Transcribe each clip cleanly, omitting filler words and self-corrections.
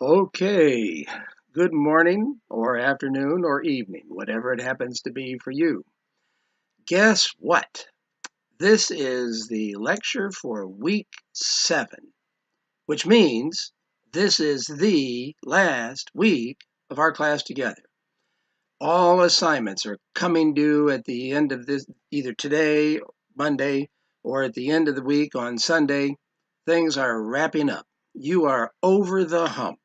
Okay, good morning or afternoon or evening, whatever it happens to be for you. Guess what? This is the lecture for week 7, which means this is the last week of our class together. All assignments are coming due at the end of this, either today, Monday, or at the end of the week on Sunday. Things are wrapping up. You are over the hump.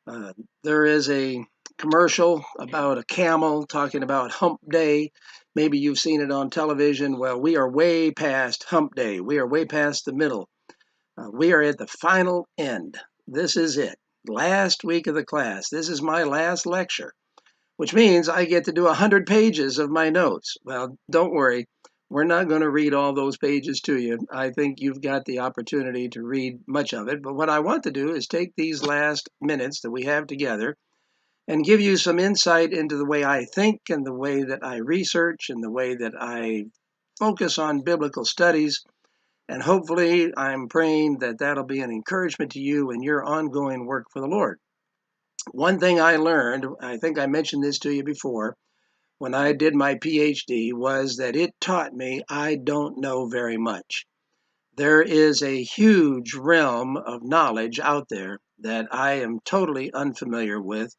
Uh, there is a commercial about a camel talking about hump day. Maybe you've seen it on television. Well, we are way past hump day. We are way past the middle. We are at the final end. This is it. Last week of the class. This is my last lecture, which means I get to do 100 pages of my notes. Well, don't worry. We're not going to read all those pages to you. I think you've got the opportunity to read much of it. But what I want to do is take these last minutes that we have together and give you some insight into the way I think and the way that I research and the way that I focus on biblical studies. And hopefully, I'm praying that that'll be an encouragement to you in your ongoing work for the Lord. One thing I learned, I think I mentioned this to you before, when I did my PhD, was that it taught me I don't know very much. There is a huge realm of knowledge out there that I am totally unfamiliar with,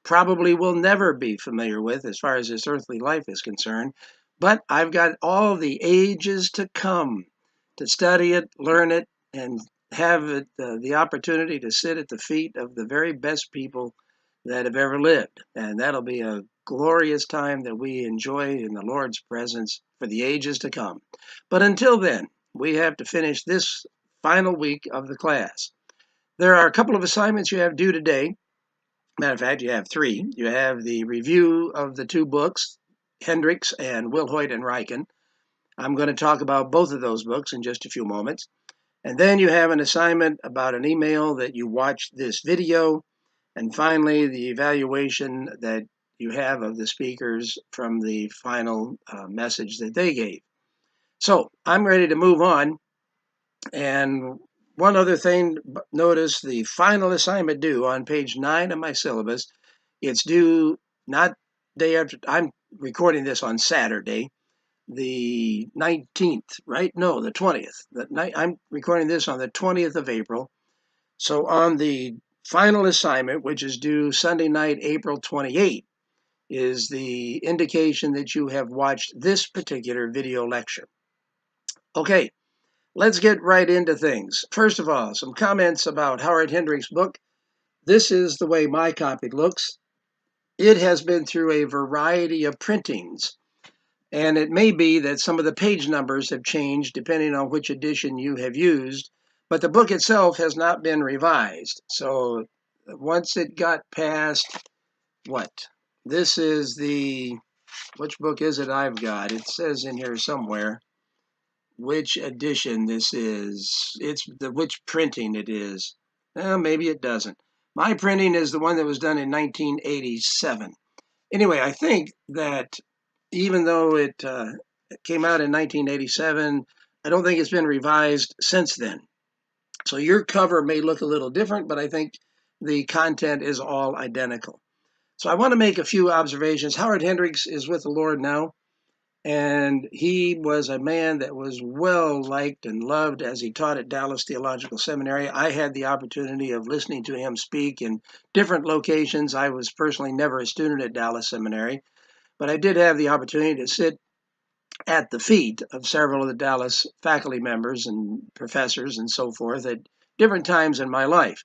probably will never be familiar with as far as this earthly life is concerned, but I've got all the ages to come to study it, learn it, and have it, the opportunity to sit at the feet of the very best people that have ever lived. And that'll be a glorious time that we enjoy in the Lord's presence for the ages to come. But until then, we have to finish this final week of the class. There are a couple of assignments you have due today. Matter of fact, you have 3. You have the review of the 2 books, Hendricks and Wilhoit and Ryken. I'm going to talk about both of those books in just a few moments. And then you have an assignment about an email that you watched this video. And finally, the evaluation that you have of the speakers from the final message that they gave. So I'm ready to move on. And one other thing, notice the final assignment due on page 9 of my syllabus. It's due not day after. I'm recording this on Saturday, the 19th, right? No, the 20th. I'm recording this on the 20th of April. So on the final assignment, which is due Sunday night, April 28th, is the indication that you have watched this particular video lecture. Okay, let's get right into things. First of all, some comments about Howard Hendricks' book. This is the way my copy looks. It has been through a variety of printings, and it may be that some of the page numbers have changed depending on which edition you have used, but the book itself has not been revised. So once it got past what? This is which book is it I've got? It says in here somewhere which edition this is. It's which printing it is. Well, maybe it doesn't. My printing is the one that was done in 1987. Anyway, I think that even though it came out in 1987, I don't think it's been revised since then. So your cover may look a little different, but I think the content is all identical. So I want to make a few observations. Howard Hendricks is with the Lord now. And he was a man that was well liked and loved as he taught at Dallas Theological Seminary. I had the opportunity of listening to him speak in different locations. I was personally never a student at Dallas Seminary, but I did have the opportunity to sit at the feet of several of the Dallas faculty members and professors and so forth at different times in my life.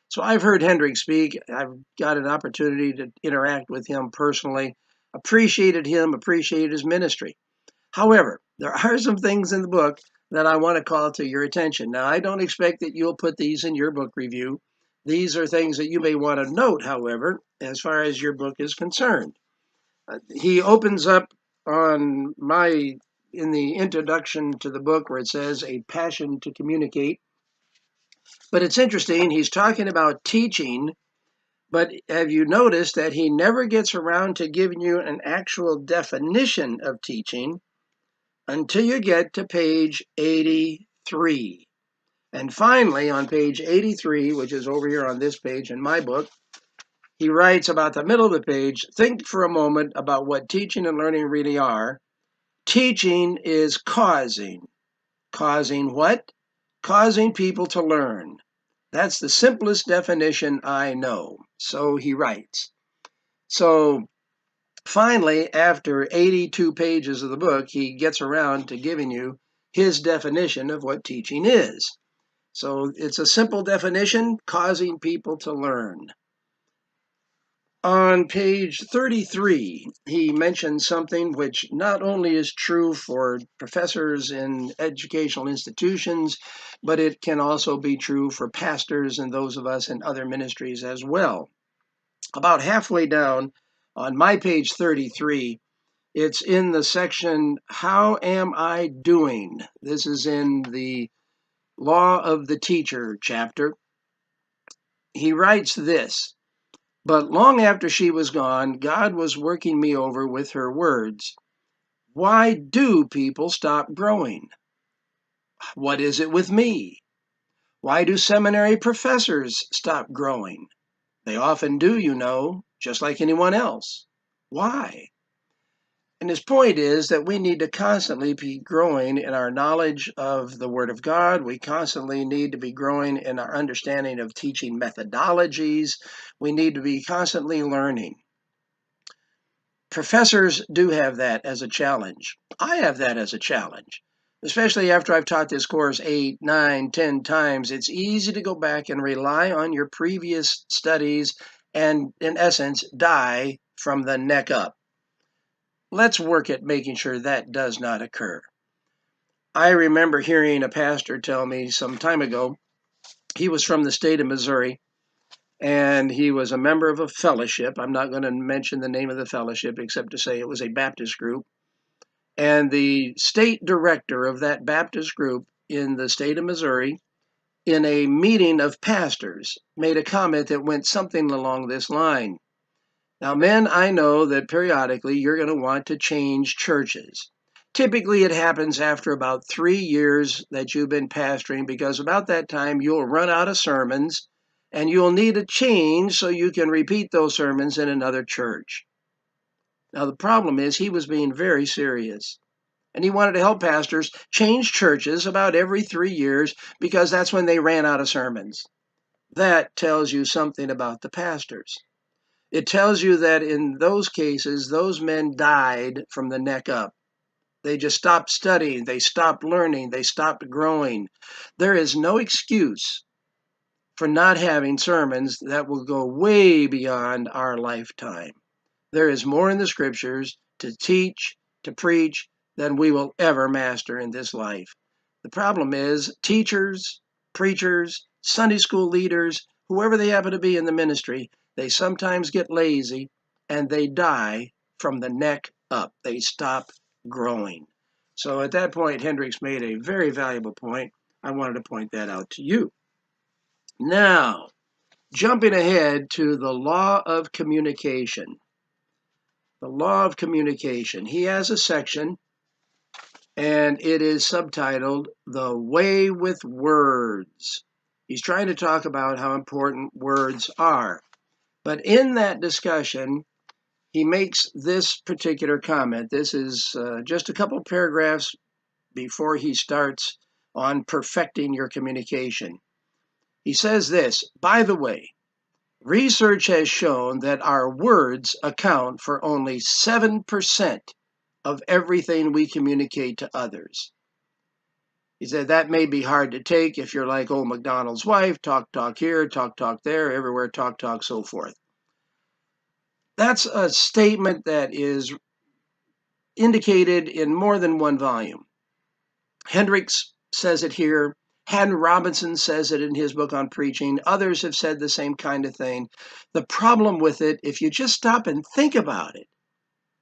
So I've heard Hendricks speak. I've got an opportunity to interact with him personally, appreciated him, appreciated his ministry. However, there are some things in the book that I want to call to your attention. Now, I don't expect that you'll put these in your book review. These are things that you may want to note, however, as far as your book is concerned. He opens up on in the introduction to the book where it says a passion to communicate. But it's interesting, he's talking about teaching, but have you noticed that he never gets around to giving you an actual definition of teaching until you get to page 83. And finally, on page 83, which is over here on this page in my book, he writes about the middle of the page, think for a moment about what teaching and learning really are. Teaching is causing. Causing what? Causing people to learn. That's the simplest definition I know. So he writes. So finally, after 82 pages of the book, he gets around to giving you his definition of what teaching is. So it's a simple definition, causing people to learn. On page 33, he mentions something which not only is true for professors in educational institutions, but it can also be true for pastors and those of us in other ministries as well. About halfway down on my page 33, it's in the section, How Am I Doing? This is in the Law of the Teacher chapter. He writes this, but long after she was gone, God was working me over with her words. Why do people stop growing? What is it with me? Why do seminary professors stop growing? They often do, you know, just like anyone else. Why? And his point is that we need to constantly be growing in our knowledge of the Word of God. We constantly need to be growing in our understanding of teaching methodologies. We need to be constantly learning. Professors do have that as a challenge. I have that as a challenge, especially after I've taught this course 8, 9, 10 times. It's easy to go back and rely on your previous studies and, in essence, die from the neck up. Let's work at making sure that does not occur. I remember hearing a pastor tell me some time ago, he was from the state of Missouri, and he was a member of a fellowship. I'm not going to mention the name of the fellowship except to say it was a Baptist group. And the state director of that Baptist group in the state of Missouri, in a meeting of pastors, made a comment that went something along this line. Now, men, I know that periodically you're going to want to change churches. Typically, it happens after about 3 years that you've been pastoring, because about that time you'll run out of sermons and you'll need a change so you can repeat those sermons in another church. Now, the problem is he was being very serious. And he wanted to help pastors change churches about every 3 years because that's when they ran out of sermons. That tells you something about the pastors. It tells you that in those cases, those men died from the neck up. They just stopped studying, they stopped learning, they stopped growing. There is no excuse for not having sermons that will go way beyond our lifetime. There is more in the scriptures to teach, to preach, than we will ever master in this life. The problem is teachers, preachers, Sunday school leaders, whoever they happen to be in the ministry, they sometimes get lazy and they die from the neck up. They stop growing. So at that point, Hendricks made a very valuable point. I wanted to point that out to you. Now, jumping ahead to the law of communication. The law of communication. He has a section, and it is subtitled The Way with Words. He's trying to talk about how important words are. But in that discussion, he makes this particular comment. This is just a couple paragraphs before he starts on perfecting your communication. He says this, by the way, research has shown that our words account for only 7% of everything we communicate to others. He said that may be hard to take if you're like old MacDonald's wife, talk, talk here, talk, talk there, everywhere, talk, talk, so forth. That's a statement that is indicated in more than one volume. Hendricks says it here. Haddon Robinson says it in his book on preaching. Others have said the same kind of thing. The problem with it, if you just stop and think about it,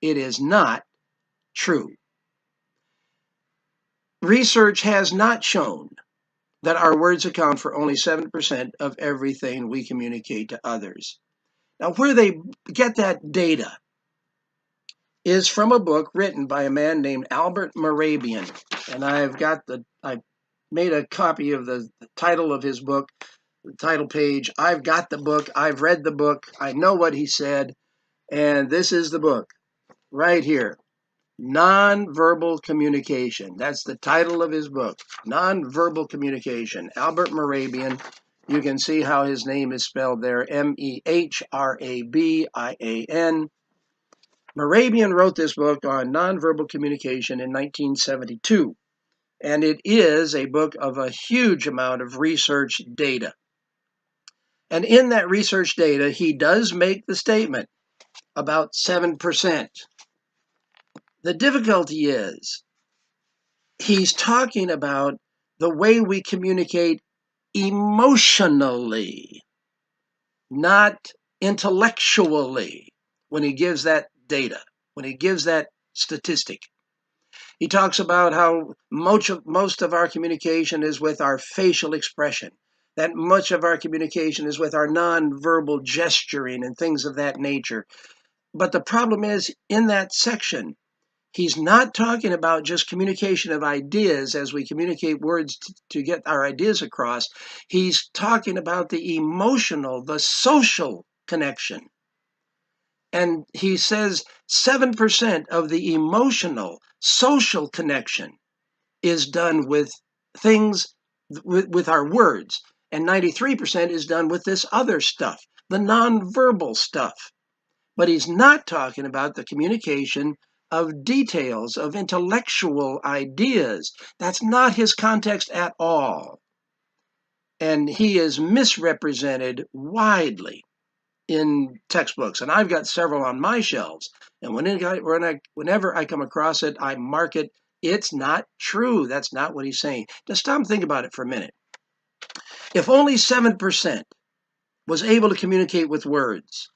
it is not true. Research has not shown that our words account for only 7% of everything we communicate to others. Now, where they get that data is from a book written by a man named Albert Mehrabian. And I made a copy of the title of his book, the title page. I've got the book. I've read the book. I know what he said. And this is the book right here. Nonverbal Communication. That's the title of his book. Nonverbal Communication. Albert Mehrabian. You can see how his name is spelled there. Mehrabian. Mehrabian wrote this book on nonverbal communication in 1972. And it is a book of a huge amount of research data. And in that research data, he does make the statement about 7%. The difficulty is he's talking about the way we communicate emotionally, not intellectually, when he gives that data, when he gives that statistic. He talks about how most of our communication is with our facial expression, that much of our communication is with our nonverbal gesturing and things of that nature. But the problem is, in that section, he's not talking about just communication of ideas as we communicate words to get our ideas across. He's talking about the emotional, the social connection. And he says 7% of the emotional, social connection is done with things, with our words. And 93% is done with this other stuff, the nonverbal stuff. But he's not talking about the communication of details, of intellectual ideas. That's not his context at all. And he is misrepresented widely in textbooks. And I've got several on my shelves. And whenever I come across it, I mark it. It's not true. That's not what he's saying. Just stop and think about it for a minute. If only 7% was able to communicate with words,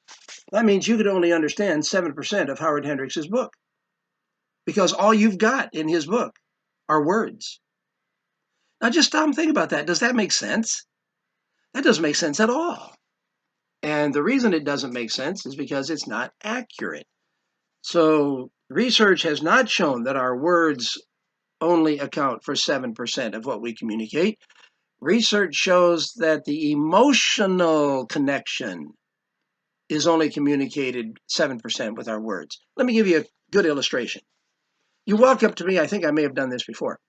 that means you could only understand 7% of Howard Hendricks' book, because all you've got in his book are words. Now just stop and think about that. Does that make sense? That doesn't make sense at all. And the reason it doesn't make sense is because it's not accurate. So research has not shown that our words only account for 7% of what we communicate. Research shows that the emotional connection is only communicated 7% with our words. Let me give you a good illustration. You walk up to me, I think I may have done this before.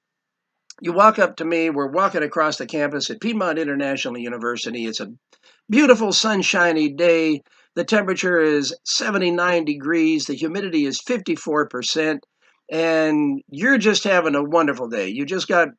You walk up to me, we're walking across the campus at Piedmont International University. It's a beautiful sunshiny day. The temperature is 79 degrees. The humidity is 54%. And you're just having a wonderful day. You just got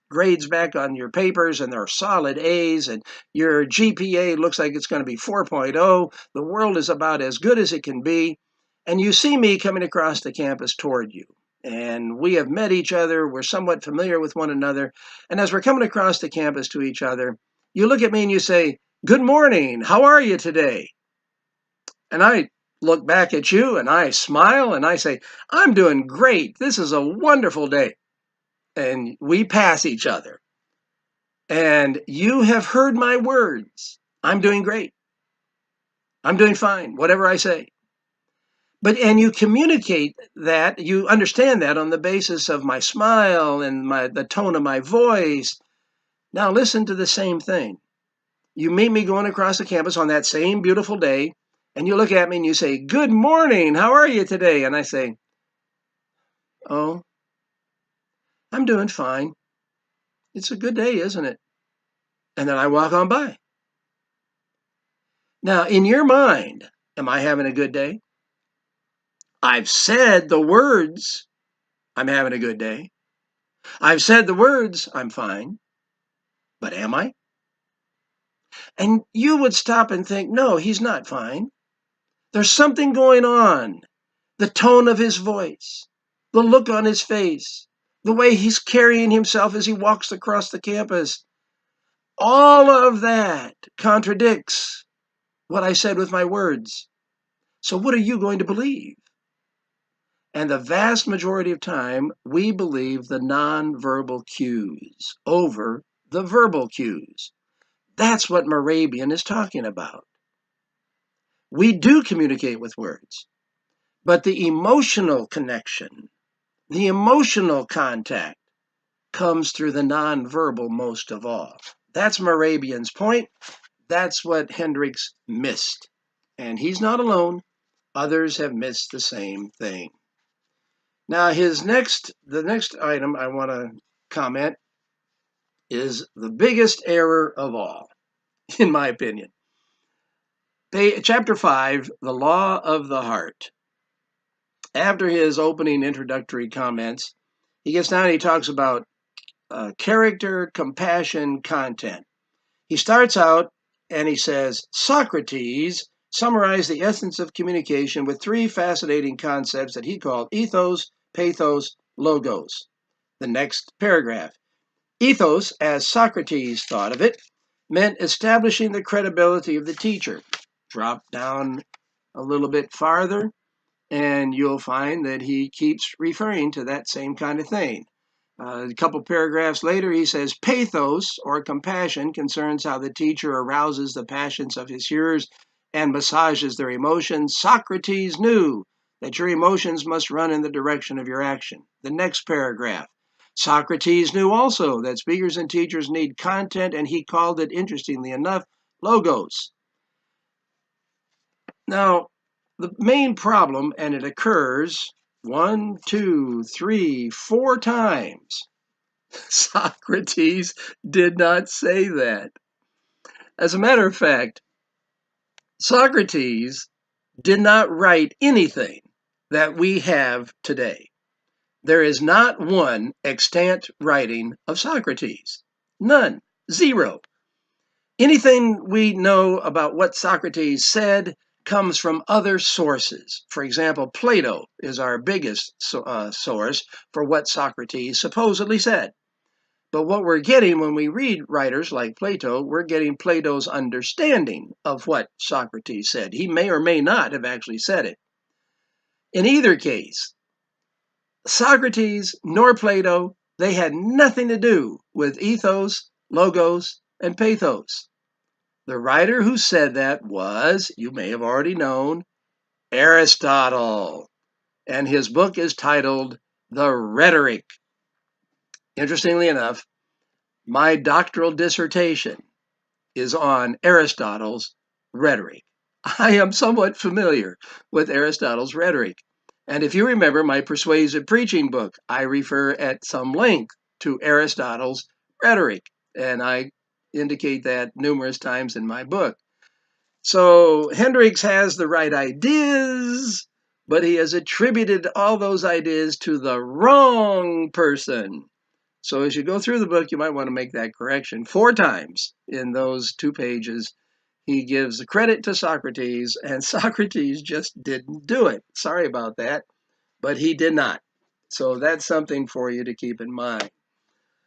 grades back on your papers, and they're solid A's, and your GPA looks like it's going to be 4.0. The world is about as good as it can be. And you see me coming across the campus toward you. And we have met each other. We're somewhat familiar with one another. And as we're coming across the campus to each other, you look at me and you say, "Good morning. How are you today?" And I look back at you and I smile and I say, "I'm doing great. This is a wonderful day." And we pass each other. And you have heard my words. I'm doing great. I'm doing fine, whatever I say. And you communicate that, you understand that on the basis of my smile and the tone of my voice. Now listen to the same thing. You meet me going across the campus on that same beautiful day, and you look at me and you say, "Good morning, how are you today?" And I say, "Oh, I'm doing fine. It's a good day, isn't it?" And then I walk on by. Now, in your mind, am I having a good day? I've said the words, "I'm having a good day." I've said the words, "I'm fine." But am I? And you would stop and think, no, he's not fine. There's something going on. The tone of his voice, the look on his face, the way he's carrying himself as he walks across the campus. All of that contradicts what I said with my words. So what are you going to believe? And the vast majority of time, we believe the nonverbal cues over the verbal cues. That's what Mehrabian is talking about. We do communicate with words, but the emotional connection, the emotional contact comes through the nonverbal most of all. That's Mehrabian's point. That's what Hendricks missed. And he's not alone. Others have missed the same thing. Now, the next item I want to comment is the biggest error of all, in my opinion. Chapter 5, The Law of the Heart. After his opening introductory comments, he gets down and he talks about character, compassion, content. He starts out and he says, Socrates summarized the essence of communication with three fascinating concepts that he called ethos, pathos, logos. The next paragraph. Ethos, as Socrates thought of it, meant establishing the credibility of the teacher. Drop down a little bit farther, and you'll find that he keeps referring to that same kind of thing. A couple paragraphs later, he says, pathos, or compassion, concerns how the teacher arouses the passions of his hearers and massages their emotions. Socrates knew that your emotions must run in the direction of your action. The next paragraph. Socrates knew also that speakers and teachers need content, and he called it, interestingly enough, logos. Now, the main problem, and it occurs 1, 2, 3, 4 times, Socrates did not say that. As a matter of fact, Socrates did not write anything that we have today. There is not one extant writing of Socrates. None. Zero. Anything we know about what Socrates said comes from other sources. For example, Plato is our biggest source for what Socrates supposedly said. But what we're getting when we read writers like Plato, we're getting Plato's understanding of what Socrates said. He may or may not have actually said it. In either case, Socrates nor Plato, they had nothing to do with ethos, logos, and pathos. The writer who said that was, you may have already known, Aristotle. And his book is titled The Rhetoric. Interestingly enough, my doctoral dissertation is on Aristotle's rhetoric. I am somewhat familiar with Aristotle's rhetoric. And if you remember my persuasive preaching book, I refer at some length to Aristotle's rhetoric, and I indicate that numerous times in my book. So Hendricks has the right ideas, but he has attributed all those ideas to the wrong person. So as you go through the book, you might want to make that correction 4 times in those 2 pages. He gives the credit to Socrates, and Socrates just didn't do it. Sorry about that, but he did not. So that's something for you to keep in mind.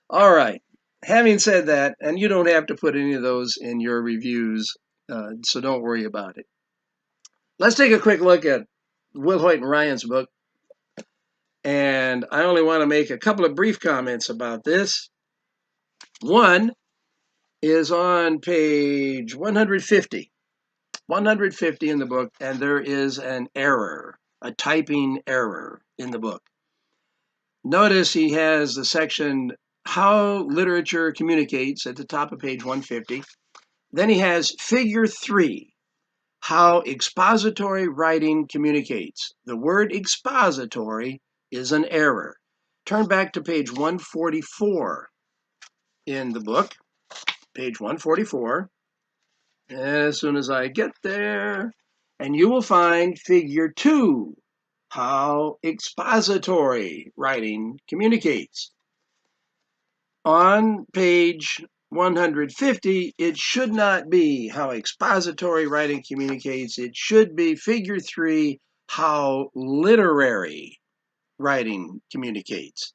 All right. Having said that, and you don't have to put any of those in your reviews, so don't worry about it. Let's take a quick look at Wilhoit and Ryan's book. And I only want to make a couple of brief comments about this. One is on page 150. 150 in the book, and there is an error, a typing error in the book. Notice he has the section How Literature Communicates at the top of page 150. Then he has figure 3, How Expository Writing Communicates. The word expository is an error. Turn back to page 144 in the book, page 144. As soon as I get there, and you will find figure 2, How Expository Writing Communicates. On page 150, it should not be How Expository Writing Communicates. It should be figure 3, How Literary Writing Communicates.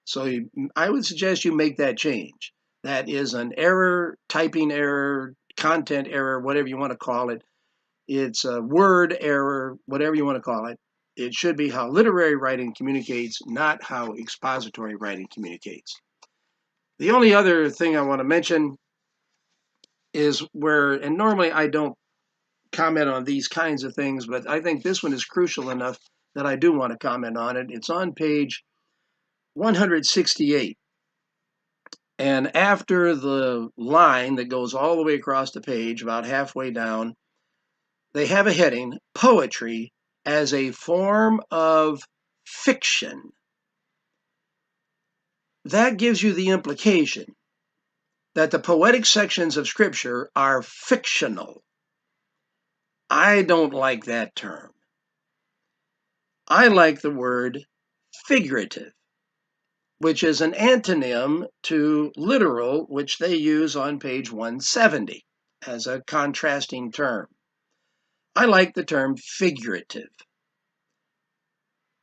So I would suggest you make that change. That is an error, typing error, content error, whatever you want to call it. It's a word error, whatever you want to call it. It should be How Literary Writing Communicates, not How Expository Writing Communicates. The only other thing I want to mention is where, and normally I don't comment on these kinds of things, but I think this one is crucial enough that I do want to comment on it. It's on page 168. And after the line that goes all the way across the page, about halfway down, they have a heading, Poetry as a Form of Fiction. That gives you the implication that the poetic sections of Scripture are fictional. I don't like that term. I like the word figurative, which is an antonym to literal, which they use on page 170 as a contrasting term. I like the term figurative.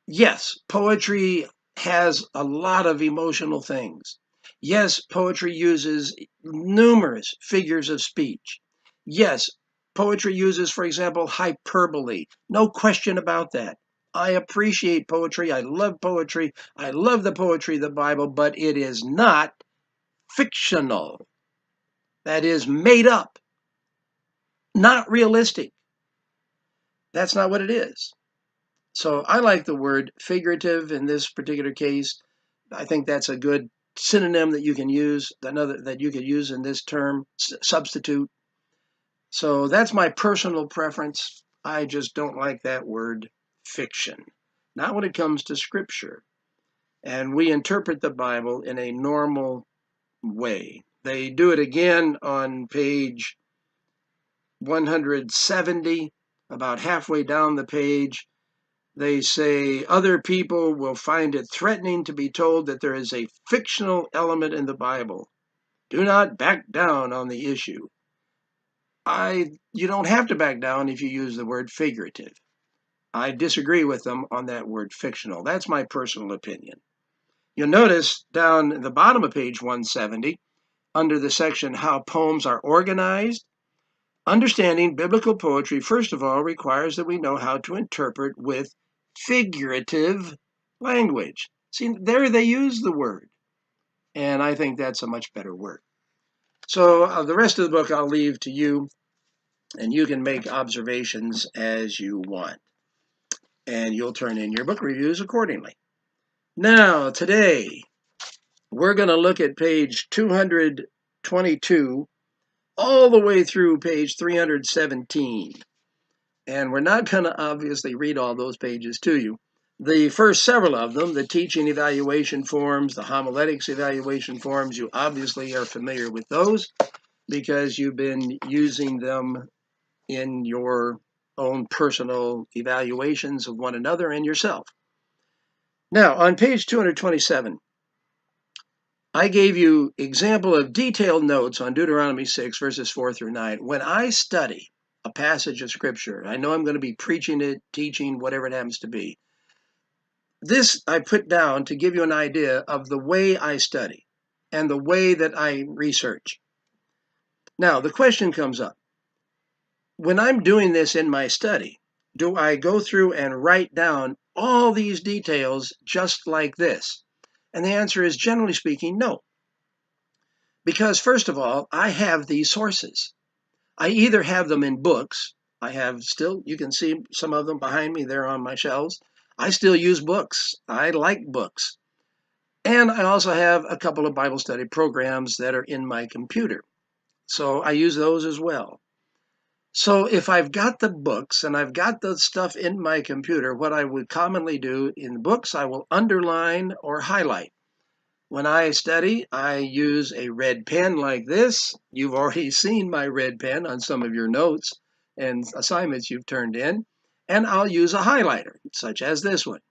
Yes, poetry has a lot of emotional things. Yes, poetry uses numerous figures of speech. Yes, poetry uses, for example, hyperbole. No question about that. I appreciate poetry. I love poetry. I love the poetry of the Bible, but it is not fictional. That is made up, not realistic. That's not what it is. So I like the word figurative in this particular case. I think that's a good synonym that you can use, another that you could use in this term, substitute. So that's my personal preference. I just don't like that word fiction. Not when it comes to Scripture. And we interpret the Bible in a normal way. They do it again on page 170, about halfway down the page. They say other people will find it threatening to be told that there is a fictional element in the Bible. Do not back down on the issue. You don't have to back down if you use the word figurative. I disagree with them on that word fictional. That's my personal opinion. You'll notice down at the bottom of page 170, under the section How Poems Are Organized, understanding biblical poetry, first of all, requires that we know how to interpret with figurative language. See, there they use the word, and I think that's a much better word. So the rest of the book I'll leave to you, and you can make observations as you want, and you'll turn in your book reviews accordingly. Now, today, we're going to look at page 222 all the way through page 317. And we're not going to obviously read all those pages to you. The first several of them, the teaching evaluation forms, the homiletics evaluation forms, you obviously are familiar with those because you've been using them in your own personal evaluations of one another and yourself. Now, on page 227, I gave you example of detailed notes on Deuteronomy 6, verses 4 through 9. When I study a passage of Scripture, I know I'm going to be preaching it, teaching, whatever it happens to be. This I put down to give you an idea of the way I study and the way that I research. Now, the question comes up. When I'm doing this in my study, do I go through and write down all these details just like this? And the answer is, generally speaking, no. Because first of all, I have these sources. I either have them in books. I have still, you can see some of them behind me there on my shelves. I still use books. I like books. And I also have a couple of Bible study programs that are in my computer. So I use those as well. So if I've got the books and I've got the stuff in my computer, what I would commonly do in books, I will underline or highlight. When I study, I use a red pen like this. You've already seen my red pen on some of your notes and assignments you've turned in. And I'll use a highlighter, such as this one.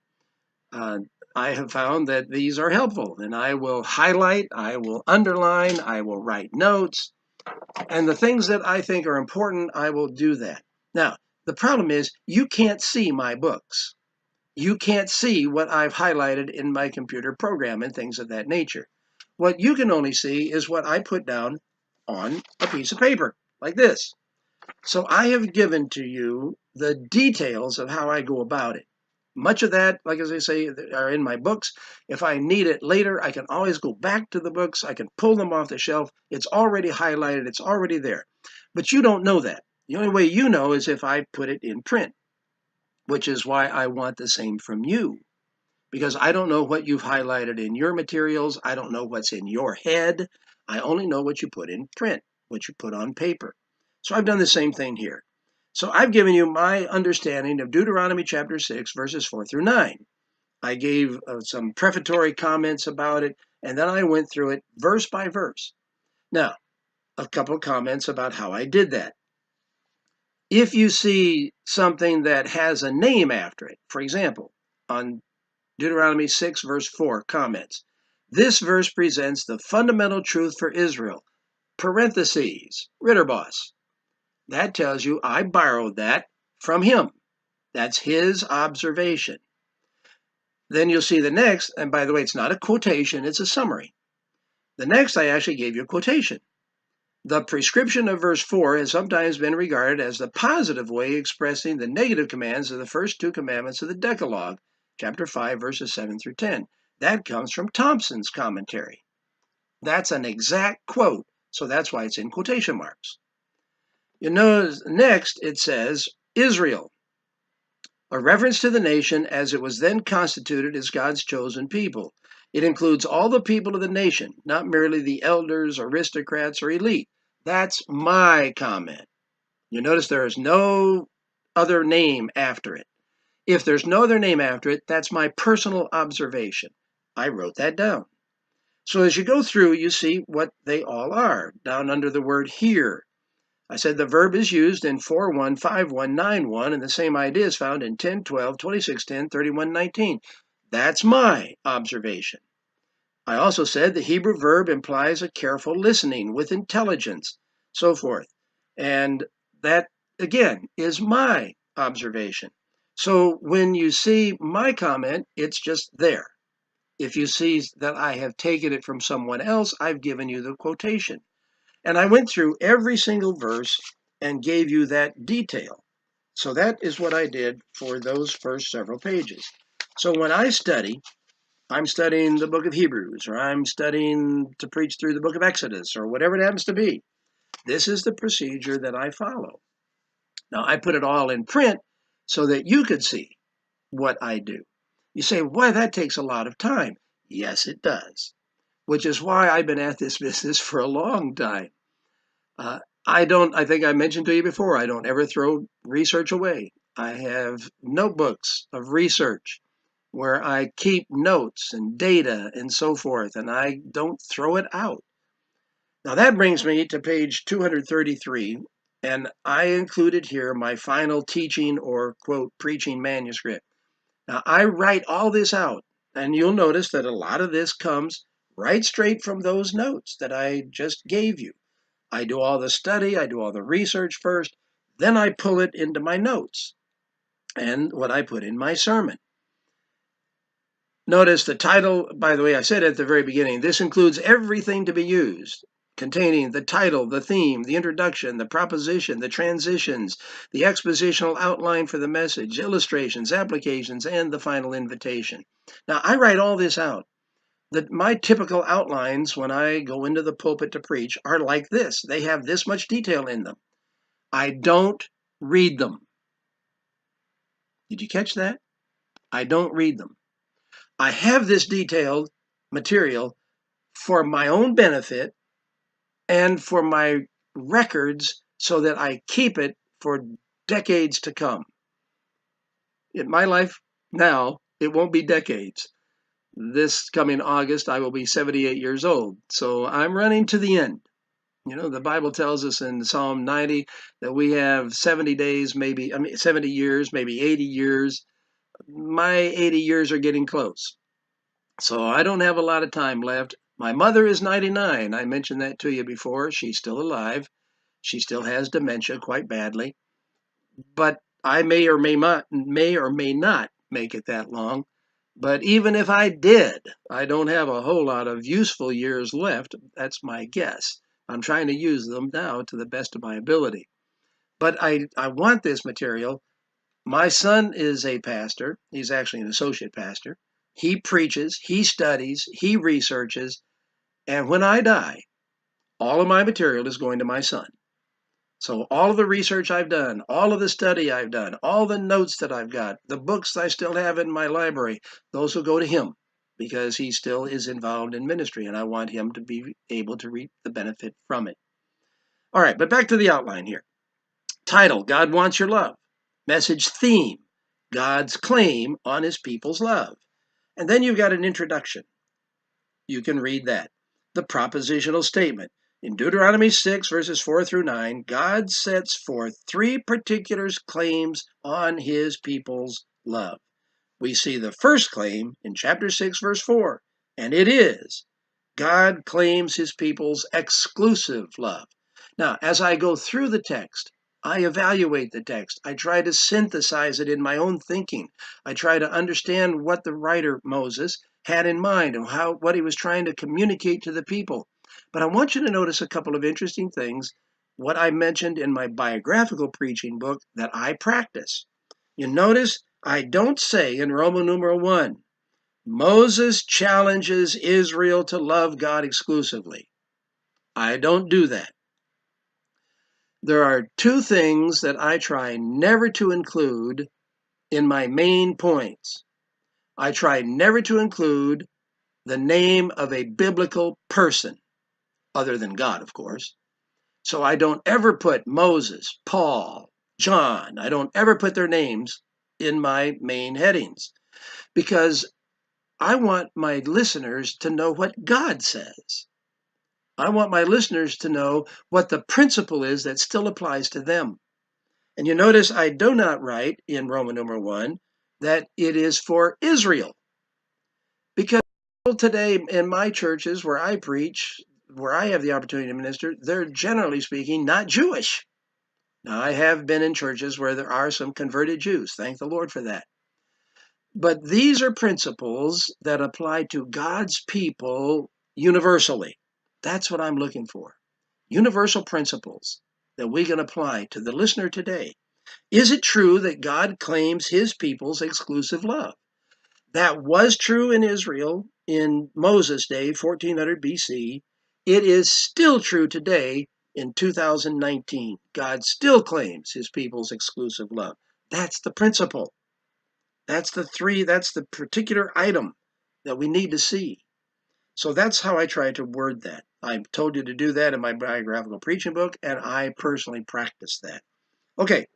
I have found that these are helpful, and I will highlight, I will underline, I will write notes, and the things that I think are important, I will do that. Now, the problem is you can't see my books. You can't see what I've highlighted in my computer program and things of that nature. What you can only see is what I put down on a piece of paper, like this. So I have given to you the details of how I go about it. Much of that, like as I say, are in my books. If I need it later, I can always go back to the books. I can pull them off the shelf. It's already highlighted. It's already there. But you don't know that. The only way you know is if I put it in print, which is why I want the same from you. because I don't know what you've highlighted in your materials. I don't know what's in your head. I only know what you put in print, what you put on paper. So I've done the same thing here. So I've given you my understanding of Deuteronomy chapter 6, verses 4 through 9. I gave some prefatory comments about it, and then I went through it verse by verse. Now, a couple of comments about how I did that. If you see something that has a name after it, for example, on Deuteronomy 6, verse 4, comments, this verse presents the fundamental truth for Israel, parentheses, Ritterboss. That tells you I borrowed that from him. That's his observation. Then you'll see the next, and by the way, it's not a quotation, it's a summary. The next, I actually gave you a quotation. The prescription of verse 4 has sometimes been regarded as the positive way expressing the negative commands of the first two commandments of the Decalogue, chapter 5, verses 7 through 10. That comes from Thompson's commentary. That's an exact quote, so that's why it's in quotation marks. You notice next it says, Israel, a reference to the nation as it was then constituted as God's chosen people. It includes all the people of the nation, not merely the elders, aristocrats, or elite. That's my comment. You notice there is no other name after it. If there's no other name after it, that's my personal observation. I wrote that down. So as you go through, you see what they all are, down under the word here. I said the verb is used in 4:1, 5:1, 9:1, and the same idea is found in 10:12, 26:10, 31:19. That's my observation. I also said the Hebrew verb implies a careful listening with intelligence, so forth. And that, again, is my observation. So when you see my comment, it's just there. If you see that I have taken it from someone else, I've given you the quotation. And I went through every single verse and gave you that detail. So that is what I did for those first several pages. So when I study, I'm studying the book of Hebrews, or I'm studying to preach through the book of Exodus, or whatever it happens to be. This is the procedure that I follow. Now, I put it all in print so that you could see what I do. You say, why, that takes a lot of time. Yes, it does, which is why I've been at this business for a long time. I think I mentioned to you before, I don't ever throw research away. I have notebooks of research where I keep notes and data and so forth, and I don't throw it out. Now that brings me to page 233, and I included here my final teaching or, quote, preaching manuscript. Now I write all this out, and you'll notice that a lot of this comes right straight from those notes that I just gave you. I do all the study, I do all the research first, then I pull it into my notes and what I put in my sermon. Notice the title, by the way, I said at the very beginning, this includes everything to be used, containing the title, the theme, the introduction, the proposition, the transitions, the expositional outline for the message, illustrations, applications, and the final invitation. Now, I write all this out. My typical outlines when I go into the pulpit to preach are like this. They have this much detail in them. I don't read them. Did you catch that? I don't read them. I have this detailed material for my own benefit and for my records so that I keep it for decades to come. In my life now, it won't be decades. This coming August, I will be 78 years old. So I'm running to the end. You know, the Bible tells us in Psalm 90 that we have 70 days, 70 years, maybe 80 years. My 80 years are getting close. So I don't have a lot of time left. My mother is 99. I mentioned that to you before. She's still alive. She still has dementia quite badly. But I may or may not make it that long. But even if I did, I don't have a whole lot of useful years left. That's my guess. I'm trying to use them now to the best of my ability. But I want this material. My son is a pastor. He's actually an associate pastor. He preaches, he studies, he researches, and when I die, all of my material is going to my son. So all of the research I've done, all of the study I've done, all the notes that I've got, the books I still have in my library, those will go to him because he still is involved in ministry and I want him to be able to reap the benefit from it. All right, but back to the outline here. Title, God Wants Your Love. Message theme, God's claim on his people's love. And then you've got an introduction. You can read that. The propositional statement. In Deuteronomy 6, verses 4 through 9, God sets forth three particular claims on his people's love. We see the first claim in chapter 6, verse 4, and it is God claims his people's exclusive love. Now, as I go through the text, I evaluate the text. I try to synthesize it in my own thinking. I try to understand what the writer Moses had in mind and what he was trying to communicate to the people. But I want you to notice a couple of interesting things, what I mentioned in my biographical preaching book that I practice. You notice I don't say in Roman numeral 1, Moses challenges Israel to love God exclusively. I don't do that. There are two things that I try never to include in my main points. I try never to include the name of a biblical person, other than God, of course. So I don't ever put Moses, Paul, John, I don't ever put their names in my main headings because I want my listeners to know what God says. I want my listeners to know what the principle is that still applies to them. And you notice I do not write in Roman numeral 1 that it is for Israel. Because today in my churches where I preach, where I have the opportunity to minister, they're generally speaking not Jewish. Now, I have been in churches where there are some converted Jews. Thank the Lord for that. But these are principles that apply to God's people universally. That's what I'm looking for. Universal principles that we can apply to the listener today. Is it true that God claims his people's exclusive love? That was true in Israel in Moses' day, 1400 BC. It is still true today in 2019. God still claims his people's exclusive love. That's the principle. That's the particular item that we need to see. So that's how I try to word that. I told you to do that in my biographical preaching book, and I personally practice that. Okay,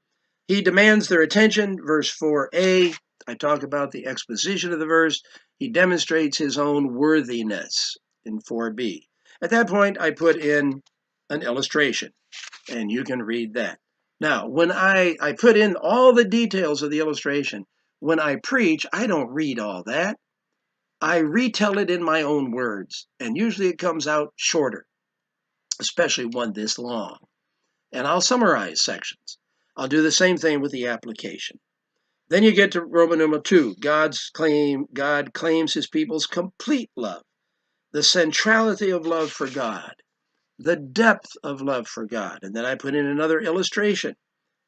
he demands their attention, verse 4a. I talk about the exposition of the verse. He demonstrates his own worthiness in 4b. At that point, I put in an illustration, and you can read that. Now, when I put in all the details of the illustration, when I preach, I don't read all that. I retell it in my own words, and usually it comes out shorter, especially one this long. And I'll summarize sections. I'll do the same thing with the application. Then you get to Roman numeral 2. God claims his people's complete love, the centrality of love for God, the depth of love for God. And then I put in another illustration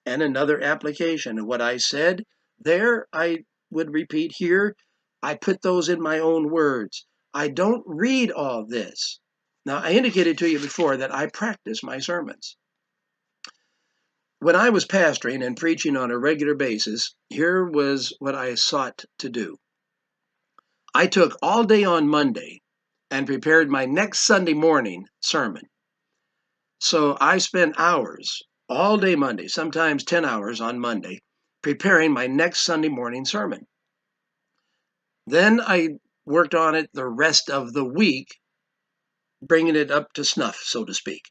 and another application. And what I said there, I would repeat here. I put those in my own words. I don't read all this. Now, I indicated to you before that I practice my sermons. When I was pastoring and preaching on a regular basis, here was what I sought to do. I took all day on Monday and prepared my next Sunday morning sermon. So I spent hours all day Monday, sometimes 10 hours on Monday, preparing my next Sunday morning sermon. Then I worked on it the rest of the week, bringing it up to snuff, so to speak.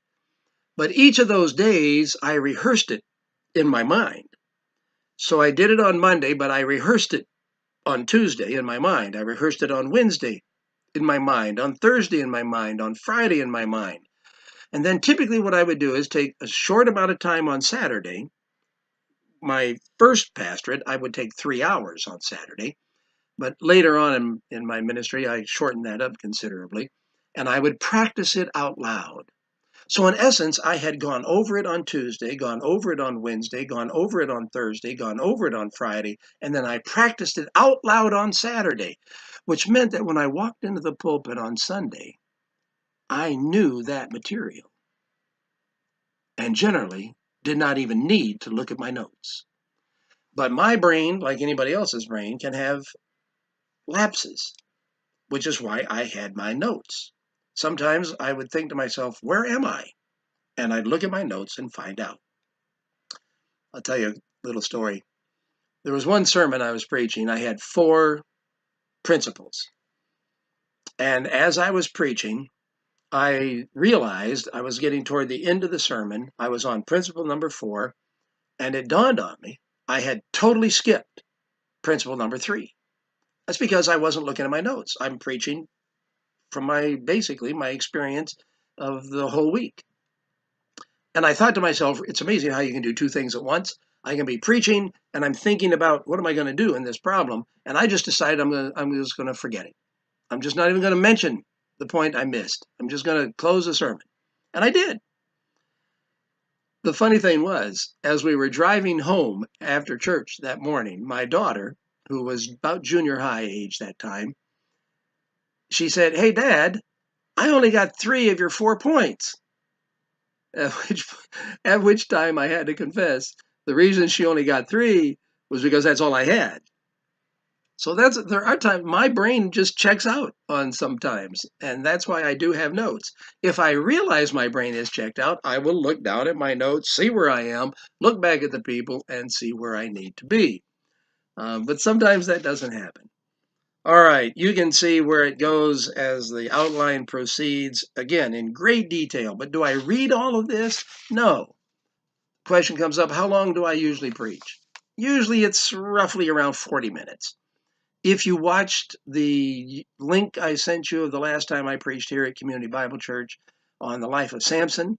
But each of those days, I rehearsed it in my mind. So I did it on Monday, but I rehearsed it on Tuesday in my mind. I rehearsed it on Wednesday in my mind, on Thursday in my mind, on Friday in my mind. And then typically what I would do is take a short amount of time on Saturday. My first pastorate, I would take 3 hours on Saturday. But later on in my ministry, I shortened that up considerably. And I would practice it out loud. So in essence, I had gone over it on Tuesday, gone over it on Wednesday, gone over it on Thursday, gone over it on Friday, and then I practiced it out loud on Saturday, which meant that when I walked into the pulpit on Sunday, I knew that material and generally did not even need to look at my notes. But my brain, like anybody else's brain, can have lapses, which is why I had my notes. Sometimes I would think to myself, where am I? And I'd look at my notes and find out. I'll tell you a little story. There was one sermon I was preaching. I had 4 principles. And as I was preaching, I realized I was getting toward the end of the sermon. I was on principle number 4, and it dawned on me I had totally skipped principle number 3. That's because I wasn't looking at my notes. I'm preaching from basically my experience of the whole week. And I thought to myself, it's amazing how you can do 2 things at once. I can be preaching and I'm thinking about what am I going to do in this problem, and I just decided I'm just going to forget it. I'm just not even going to mention the point I missed. I'm just going to close the sermon. And I did. The funny thing was, as we were driving home after church that morning, my daughter, who was about junior high age that time, she said, "Hey, Dad, I only got 3 of your 4 points." At which time I had to confess the reason she only got 3 was because that's all I had. So there are times my brain just checks out on sometimes, and that's why I do have notes. If I realize my brain is checked out, I will look down at my notes, see where I am, look back at the people, and see where I need to be. But sometimes that doesn't happen. All right, you can see where it goes as the outline proceeds, again, in great detail. But do I read all of this? No. Question comes up, how long do I usually preach? Usually it's roughly around 40 minutes. If you watched the link I sent you of the last time I preached here at Community Bible Church on the life of Samson,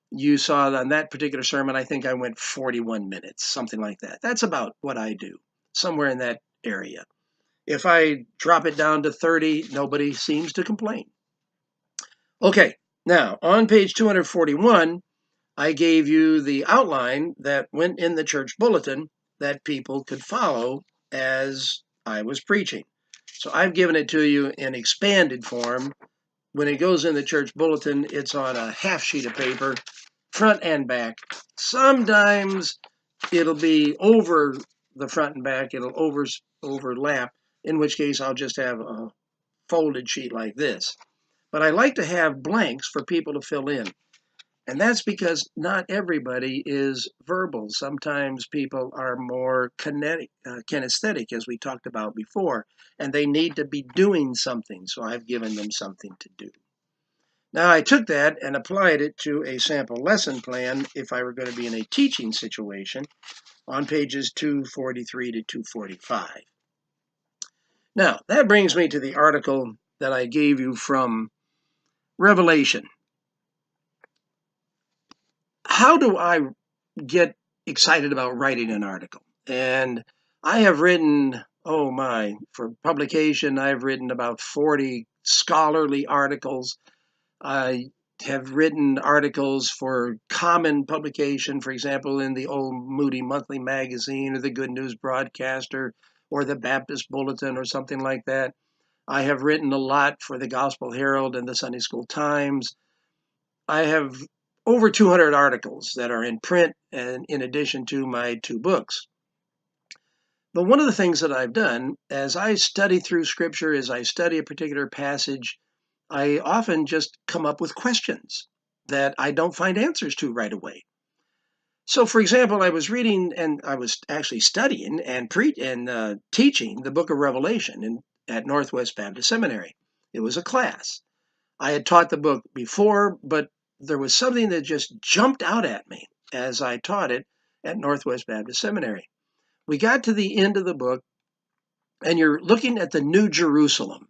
you saw on that particular sermon, I think I went 41 minutes, something like that. That's about what I do, somewhere in that area. If I drop it down to 30, nobody seems to complain. Okay, now on page 241, I gave you the outline that went in the church bulletin that people could follow as I was preaching. So I've given it to you in expanded form. When it goes in the church bulletin, it's on a half sheet of paper, front and back. Sometimes it'll be over the front and back. It'll overlap, in which case I'll just have a folded sheet like this. But I like to have blanks for people to fill in. And that's because not everybody is verbal. Sometimes people are more kinesthetic, as we talked about before, and they need to be doing something. So I've given them something to do. Now I took that and applied it to a sample lesson plan if I were going to be in a teaching situation on pages 243 to 245. Now that brings me to the article that I gave you from Revelation. How do I get excited about writing an article? And I have written, for publication, I've written about 40 scholarly articles. I have written articles for common publication, for example, in the old Moody Monthly Magazine or the Good News Broadcaster or the Baptist Bulletin or something like that. I have written a lot for the Gospel Herald and the Sunday School Times. I have over 200 articles that are in print, and in addition to my 2 books. But one of the things that I've done, as I study through Scripture, as I study a particular passage, I often just come up with questions that I don't find answers to right away. So, for example, I was reading and I was actually studying and teaching the book of Revelation at Northwest Baptist Seminary. It was a class. I had taught the book before, but there was something that just jumped out at me as I taught it at Northwest Baptist Seminary. We got to the end of the book, and you're looking at the New Jerusalem.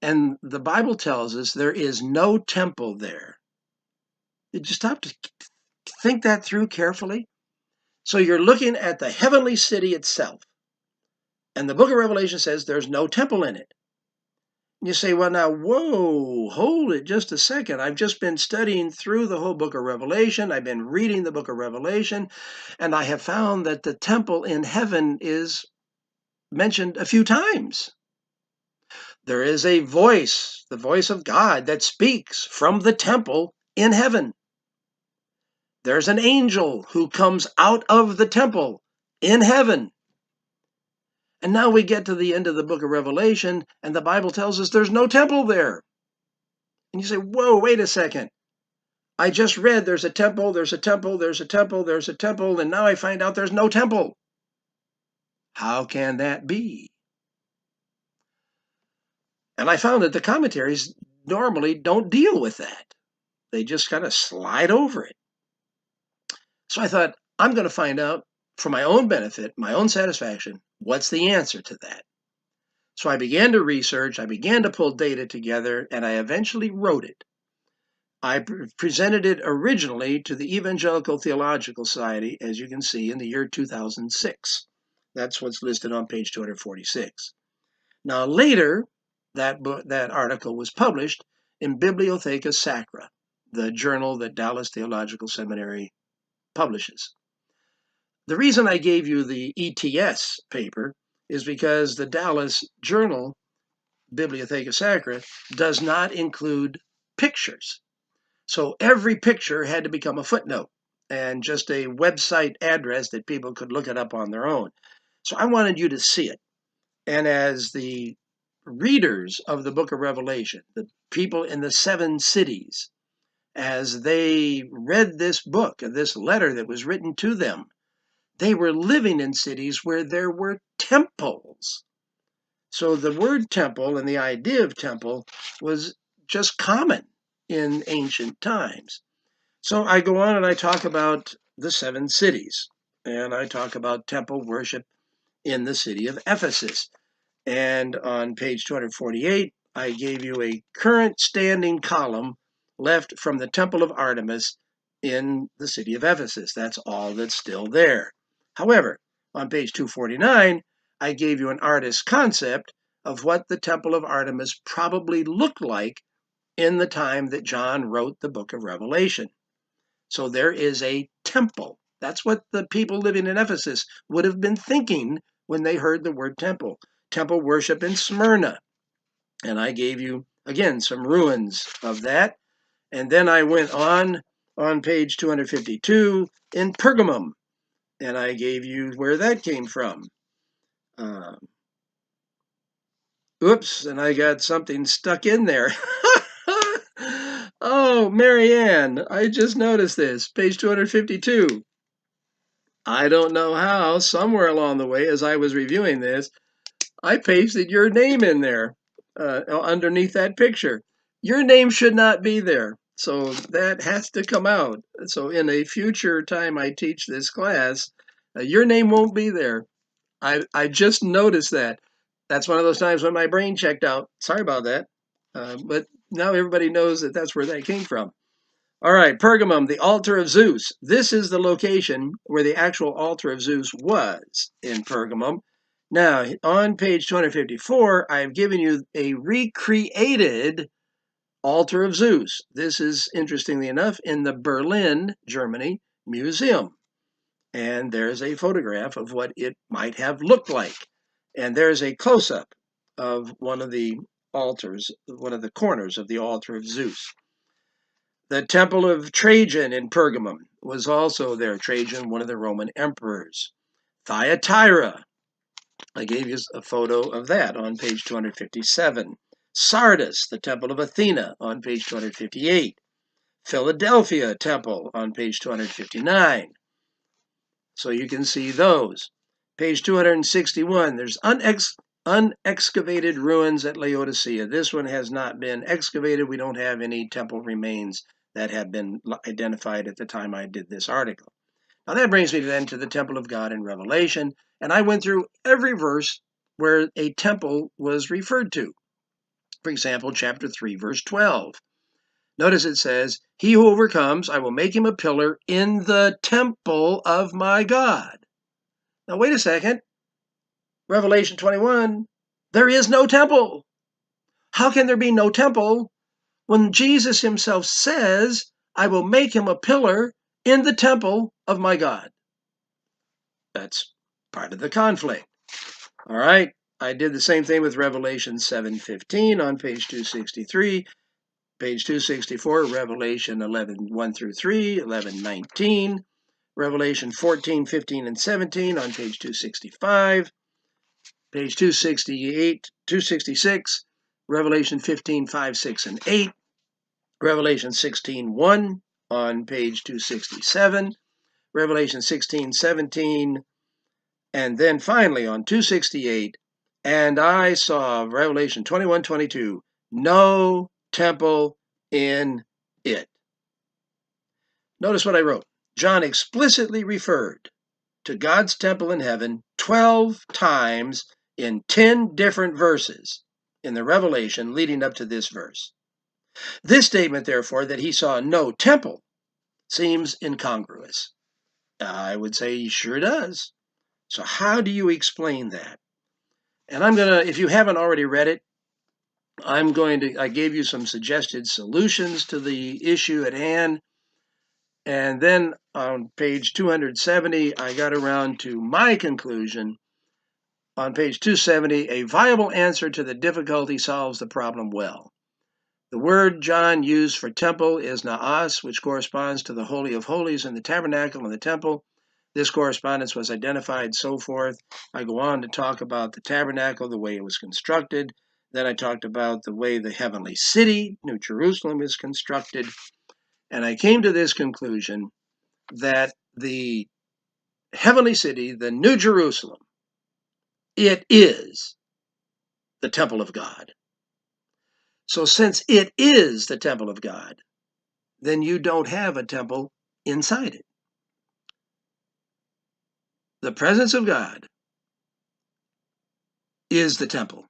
And the Bible tells us there is no temple there. Did you stop to think that through carefully? So you're looking at the heavenly city itself. And the book of Revelation says there's no temple in it. You say, well, now, whoa, hold it just a second. I've just been studying through the whole book of Revelation. I've been reading the book of Revelation, and I have found that the temple in heaven is mentioned a few times. There is a voice, the voice of God, that speaks from the temple in heaven. There's an angel who comes out of the temple in heaven. And now we get to the end of the book of Revelation, and the Bible tells us there's no temple there. And you say, whoa, wait a second. I just read there's a temple, there's a temple, there's a temple, there's a temple, and now I find out there's no temple. How can that be? And I found that the commentaries normally don't deal with that. They just kind of slide over it. So I thought, I'm going to find out for my own benefit, my own satisfaction, what's the answer to that? So I began to research, I began to pull data together, and I eventually wrote it. I presented it originally to the Evangelical Theological Society, as you can see, in the year 2006. That's what's listed on page 246. Now later, that article was published in Bibliotheca Sacra, the journal that Dallas Theological Seminary publishes. The reason I gave you the ETS paper is because the Dallas journal, Bibliotheca Sacra, does not include pictures. So every picture had to become a footnote and just a website address that people could look it up on their own. So I wanted you to see it. And as the readers of the book of Revelation, the people in the 7 cities, as they read this book, this letter that was written to them, they were living in cities where there were temples. So the word temple and the idea of temple was just common in ancient times. So I go on and I talk about the 7 cities, and I talk about temple worship in the city of Ephesus. And on page 248, I gave you a current standing column left from the Temple of Artemis in the city of Ephesus. That's all that's still there. However, on page 249, I gave you an artist's concept of what the Temple of Artemis probably looked like in the time that John wrote the book of Revelation. So there is a temple. That's what the people living in Ephesus would have been thinking when they heard the word temple. Temple worship in Smyrna. And I gave you, again, some ruins of that. And then I went on page 252 in Pergamum. And I gave you where that came from. Oops, and I got something stuck in there. Oh, Marianne, I just noticed this. Page 252. I don't know how, somewhere along the way, as I was reviewing this, I pasted your name in there underneath that picture. Your name should not be there. So that has to come out. So in a future time I teach this class, your name won't be there. I just noticed that. That's one of those times when my brain checked out. Sorry about that. But now everybody knows that that's where that came from. All right, Pergamum, the altar of Zeus. This is the location where the actual altar of Zeus was in Pergamum. Now, on page 254, I've given you a recreated altar of Zeus. This is, interestingly enough, in the Berlin, Germany Museum. And there's a photograph of what it might have looked like. And there's a close-up of one of the altars, one of the corners of the altar of Zeus. The temple of Trajan in Pergamum was also there. Trajan, one of the Roman emperors. Thyatira, I gave you a photo of that on page 257. Sardis, the temple of Athena, on page 258. Philadelphia temple on page 259. So you can see those. Page 261, there's unexcavated ruins at Laodicea. This one has not been excavated. We don't have any temple remains that have been identified at the time I did this article. Now that brings me then to the temple of God in Revelation, and I went through every verse where a temple was referred to. For example, chapter 3, verse 12. Notice it says, "He who overcomes, I will make him a pillar in the temple of my God." Now wait a second. Revelation 21, there is no temple. How can there be no temple when Jesus himself says, "I will make him a pillar in the temple of my God"? That's part of the conflict. All right, I did the same thing with Revelation 7:15 on page 263. page 264, Revelation 11, 1 through 3, 11, 19, Revelation 14, 15, and 17 on page 265, page 268, 266, Revelation 15, 5, 6, and 8, Revelation 16, 1 on page 267, Revelation 16, 17, and then finally on 268, and I saw Revelation 21, 22, no temple in it. Notice what I wrote. John explicitly referred to God's temple in heaven 12 times in 10 different verses in the Revelation leading up to this verse. This statement, therefore, that he saw no temple seems incongruous. I would say he sure does. So how do you explain that? And I'm going to, if you haven't already read it, I gave you some suggested solutions to the issue at hand. And then on page 270, I got around to my conclusion. On page 270, a viable answer to the difficulty solves the problem well. The word John used for temple is naas, which corresponds to the Holy of Holies in the tabernacle and the temple. This correspondence was identified, so forth. I go on to talk about the tabernacle, the way it was constructed. Then I talked about the way the heavenly city, New Jerusalem, is constructed. And I came to this conclusion that the heavenly city, the New Jerusalem, it is the temple of God. So since it is the temple of God, then you don't have a temple inside it. The presence of God is the temple.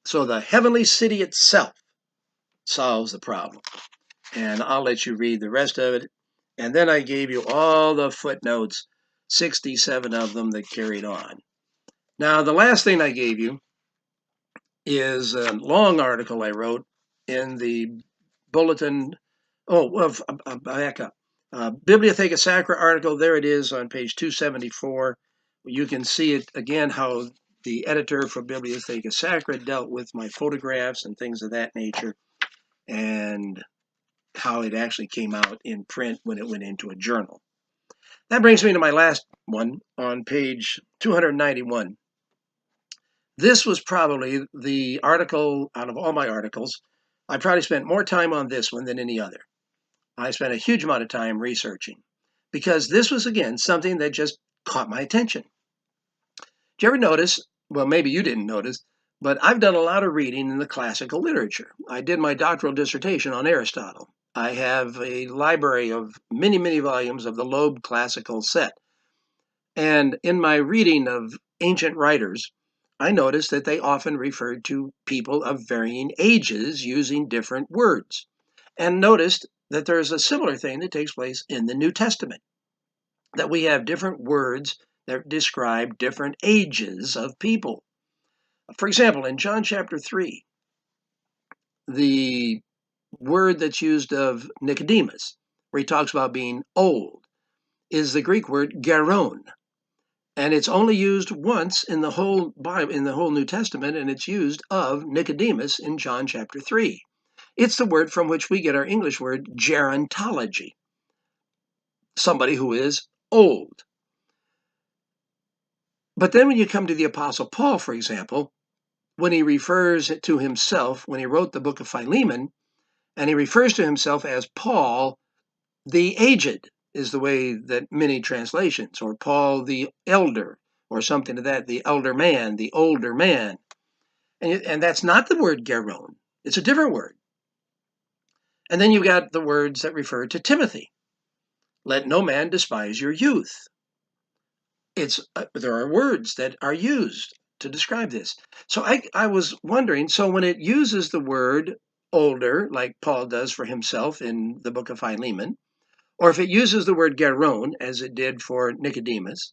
So the heavenly city itself solves the problem. And I'll let you read the rest of it. And then I gave you all the footnotes, 67 of them that carried on. Now, the last thing I gave you is a long article I wrote in the bulletin. Back up. Bibliotheca Sacra article, there it is on page 274. You can see it again, how the editor for Bibliotheca Sacra dealt with my photographs and things of that nature, and how it actually came out in print when it went into a journal. That brings me to my last one on page 291. This was probably the article, out of all my articles, I probably spent more time on this one than any other. I spent a huge amount of time researching because this was, again, something that just caught my attention. Did you ever notice, well, maybe you didn't notice, but I've done a lot of reading in the classical literature. I did my doctoral dissertation on Aristotle. I have a library of many, many volumes of the Loeb classical set. And in my reading of ancient writers, I noticed that they often referred to people of varying ages using different words. And noticed that there's a similar thing that takes place in the New Testament, that we have different words that describe different ages of people. For example, in John chapter 3, the word that's used of Nicodemus, where he talks about being old, is the Greek word geron. And it's only used once in the whole Bible, in the whole New Testament, and it's used of Nicodemus in John chapter 3. It's the word from which we get our English word gerontology, somebody who is old. But then when you come to the Apostle Paul, for example, when he refers to himself, when he wrote the book of Philemon, and he refers to himself as Paul the aged, is the way that many translations, or Paul the elder, or something to that, the elder man, the older man. And that's not the word geron. It's a different word. And then you've got the words that refer to Timothy. Let no man despise your youth. There are words that are used to describe this. So I was wondering, so when it uses the word older, like Paul does for himself in the book of Philemon, or if it uses the word geron, as it did for Nicodemus,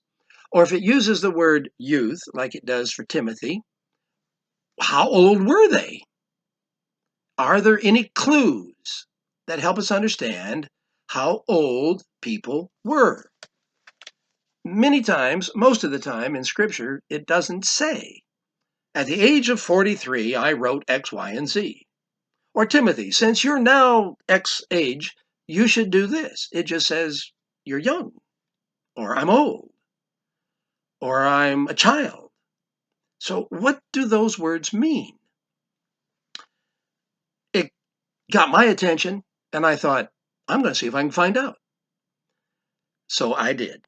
or if it uses the word youth, like it does for Timothy, how old were they? Are there any clues that help us understand how old people were? Many times, most of the time in Scripture, it doesn't say. At the age of 43, I wrote X, Y, and Z. Or Timothy, since you're now X age, you should do this. It just says you're young, or I'm old, or I'm a child. So what do those words mean? It got my attention, and I thought, I'm going to see if I can find out. So I did.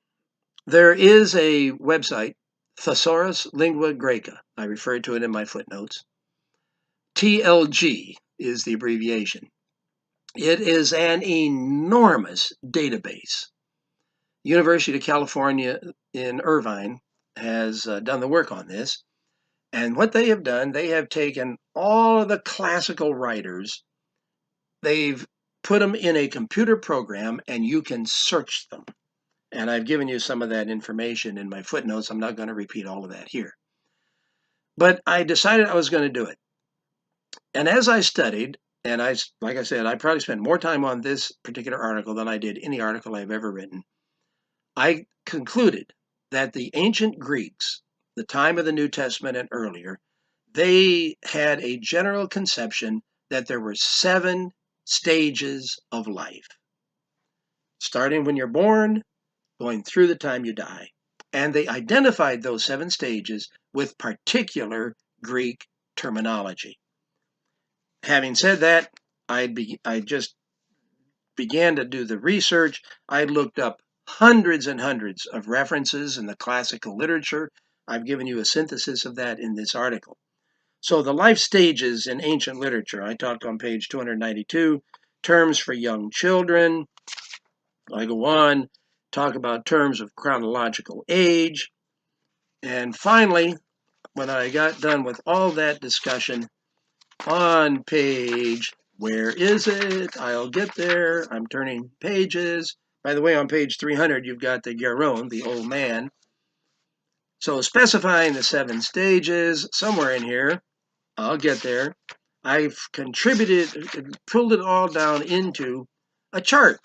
There is a website, Thesaurus Lingua Graeca. I referred to it in my footnotes. TLG is the abbreviation. It is an enormous database. University of California in Irvine has done the work on this. And what they have done, they have taken all of the classical writers, they've put them in a computer program, and you can search them. And I've given you some of that information in my footnotes. I'm not going to repeat all of that here. But I decided I was going to do it. And as I studied, and like I said, I probably spent more time on this particular article than I did any article I've ever written. I concluded that the ancient Greeks, the time of the New Testament and earlier, they had a general conception that there were 7 stages of life, starting when you're born, going through the time you die. And they identified those 7 stages with particular Greek terminology. Having said that, I just began to do the research. I looked up hundreds and hundreds of references in the classical literature. I've given you a synthesis of that in this article. So the life stages in ancient literature, I talked on page 292, terms for young children. I go on, talk about terms of chronological age. And finally, when I got done with all that discussion, on page, where is it? I'll get there. I'm turning pages. By the way, on page 300, you've got the Geron, the old man. So specifying the 7 stages, somewhere in here, I'll get there. I've contributed, pulled it all down into a chart.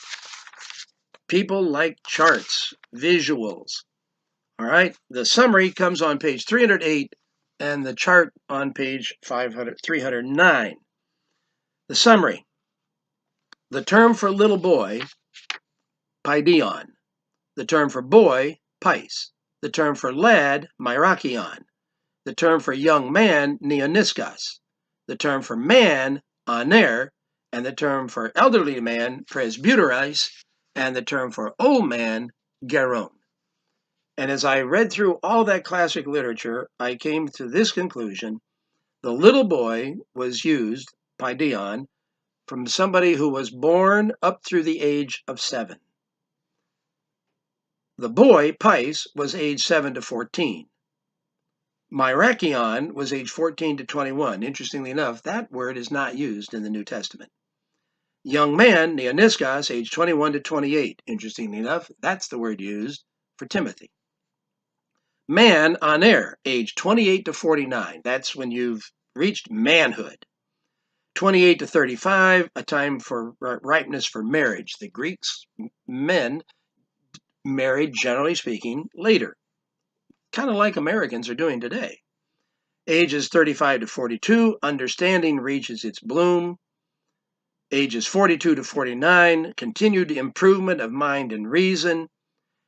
People like charts, visuals. All right, the summary comes on page 308 and the chart on page 309. The summary. The term for little boy, paidion. The term for boy, pais. The term for lad, myrakion. The term for young man, neoniskas. The term for man, aner. And the term for elderly man, presbyterais. And the term for old man, geron. And as I read through all that classic literature, I came to this conclusion. The little boy was used, paidion, from somebody who was born up through the age of 7. The boy, pais, was age 7 to 14. Myrakion was age 14 to 21. Interestingly enough, that word is not used in the New Testament. Young man, neoniskas, age 21 to 28. Interestingly enough, that's the word used for Timothy. Man, aner, age 28 to 49. That's when you've reached manhood. 28 to 35, a time for ripeness for marriage. The Greeks, men, married, generally speaking, later. Kind of like Americans are doing today. Ages 35 to 42, understanding reaches its bloom. Ages 42 to 49, continued improvement of mind and reason.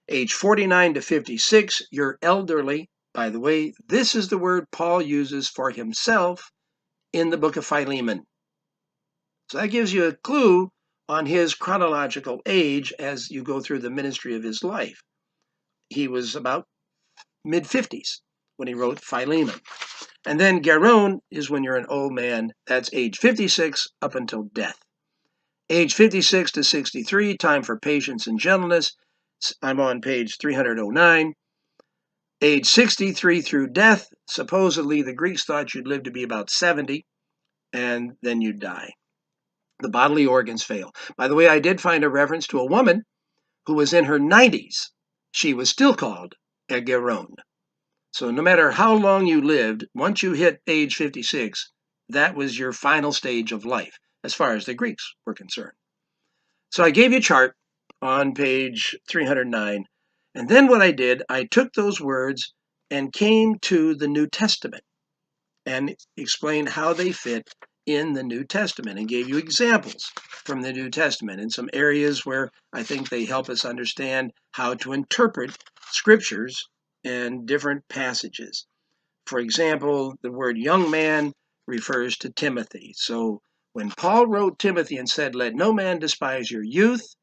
Age 49 to 56, you're elderly. By the way, this is the word Paul uses for himself in the book of Philemon. So that gives you a clue on his chronological age as you go through the ministry of his life. He was about mid-50s when he wrote Philemon. And then Geron is when you're an old man. That's age 56 up until death. Age 56 to 63, time for patience and gentleness. I'm on page 309. Age 63 through death. Supposedly, the Greeks thought you'd live to be about 70, and then you'd die. The bodily organs fail. By the way, I did find a reference to a woman who was in her 90s. She was still called a Geron. So no matter how long you lived, once you hit age 56, that was your final stage of life, as far as the Greeks were concerned. So I gave you a chart on page 309. And then what I did, I took those words and came to the New Testament and explained how they fit in the New Testament and gave you examples from the New Testament in some areas where I think they help us understand how to interpret scriptures and different passages. For example, the word young man refers to Timothy. So when Paul wrote Timothy and said, "Let no man despise your youth,"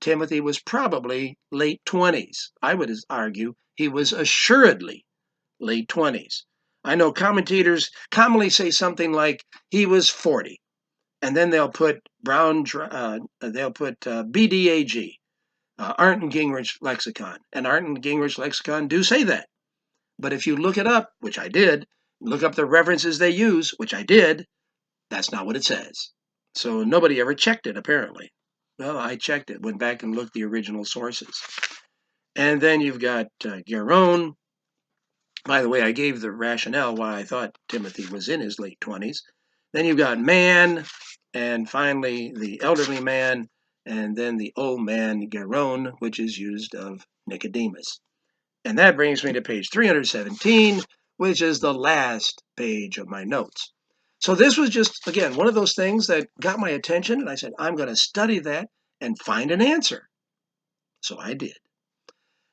Timothy was probably late 20s. I would argue he was assuredly late 20s. I know commentators commonly say something like he was 40, and then they'll put BDAG, Arndt and Gingrich lexicon, and Arndt and Gingrich lexicon do say that. But if you look it up, which I did, look up the references they use, which I did, that's not what it says. So nobody ever checked it, apparently. Well, I checked it, went back and looked at the original sources. And then you've got Geron. By the way, I gave the rationale why I thought Timothy was in his late 20s. Then you've got man, and finally the elderly man, and then the old man, Geron, which is used of Nicodemus. And that brings me to page 317, which is the last page of my notes. So this was just, again, one of those things that got my attention, and I said, I'm going to study that and find an answer. So I did.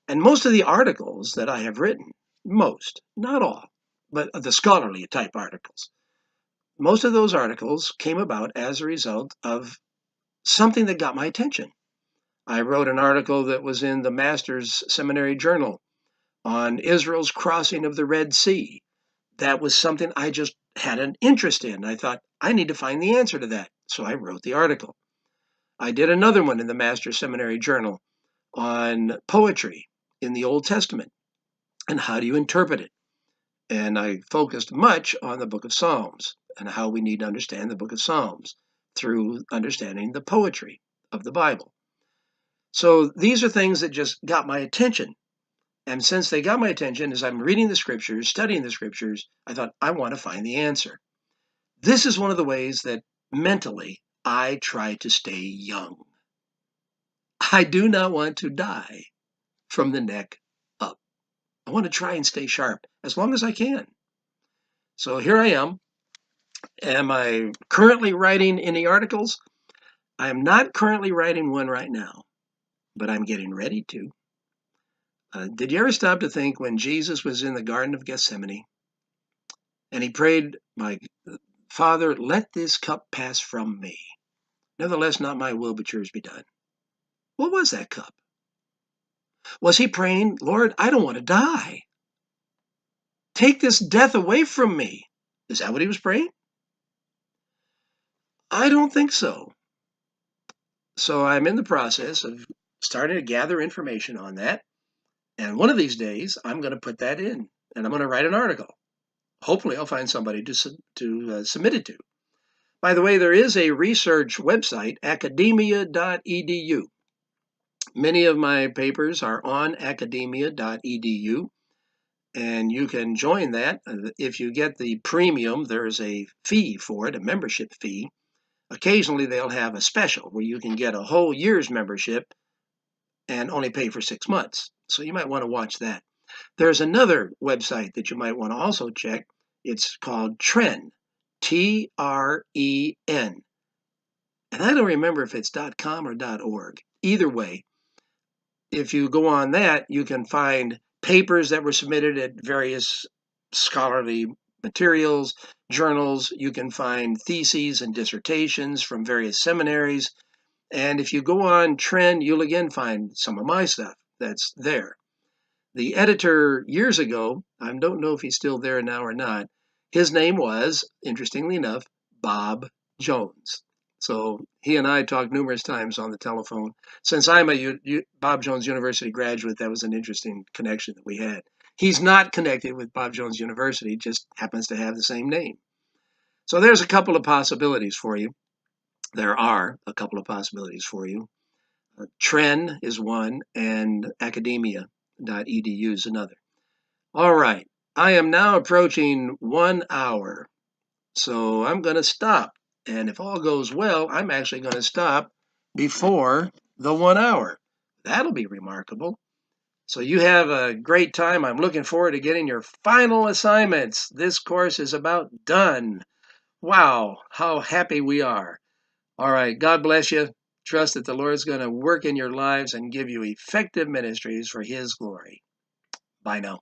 And most of the articles that I have written, most, not all, but the scholarly type articles, most of those articles came about as a result of something that got my attention. I wrote an article that was in the Master's Seminary Journal on Israel's crossing of the Red Sea. That was something I just had an interest in. I thought, I need to find the answer to that. So I wrote the article. I did another one in the Master's Seminary Journal on poetry in the Old Testament and how do you interpret it. And I focused much on the book of Psalms and how we need to understand the book of Psalms through understanding the poetry of the Bible. So these are things that just got my attention. And since they got my attention, as I'm reading the scriptures, studying the scriptures, I thought, I want to find the answer. This is one of the ways that mentally I try to stay young. I do not want to die from the neck up. I want to try and stay sharp as long as I can. So here I am. Am I currently writing any articles? I am not currently writing one right now, but I'm getting ready to. Did you ever stop to think when Jesus was in the Garden of Gethsemane and he prayed, "My Father, let this cup pass from me. Nevertheless, not my will, but yours be done." What was that cup? Was he praying, "Lord, I don't want to die. Take this death away from me"? Is that what he was praying? I don't think so. So I'm in the process of starting to gather information on that. And one of these days, I'm going to put that in and I'm going to write an article. Hopefully, I'll find somebody to submit it to. By the way, there is a research website, academia.edu. Many of my papers are on academia.edu, and you can join that. If you get the premium, there's a fee for it, a membership fee. Occasionally, they'll have a special where you can get a whole year's membership and only pay for 6 months. So you might want to watch that. There's another website that you might want to also check. It's called Tren, T-R-E-N. And I don't remember if it's .com or .org. Either way, if you go on that, you can find papers that were submitted at various scholarly materials, journals. You can find theses and dissertations from various seminaries. And if you go on Tren, you'll again find some of my stuff that's there. The editor years ago, I don't know if he's still there now or not, his name was, interestingly enough, Bob Jones. So he and I talked numerous times on the telephone. Since I'm a Bob Jones University graduate, that was an interesting connection that we had. He's not connected with Bob Jones University, just happens to have the same name. So there's a couple of possibilities for you. There are a couple of possibilities for you. Tren is one, and academia.edu is another. All right, I am now approaching 1 hour, so I'm going to stop. And if all goes well, I'm actually going to stop before the 1 hour. That'll be remarkable. So you have a great time. I'm looking forward to getting your final assignments. This course is about done. Wow, how happy we are. All right, God bless you. Trust that the Lord's going to work in your lives and give you effective ministries for His glory. Bye now.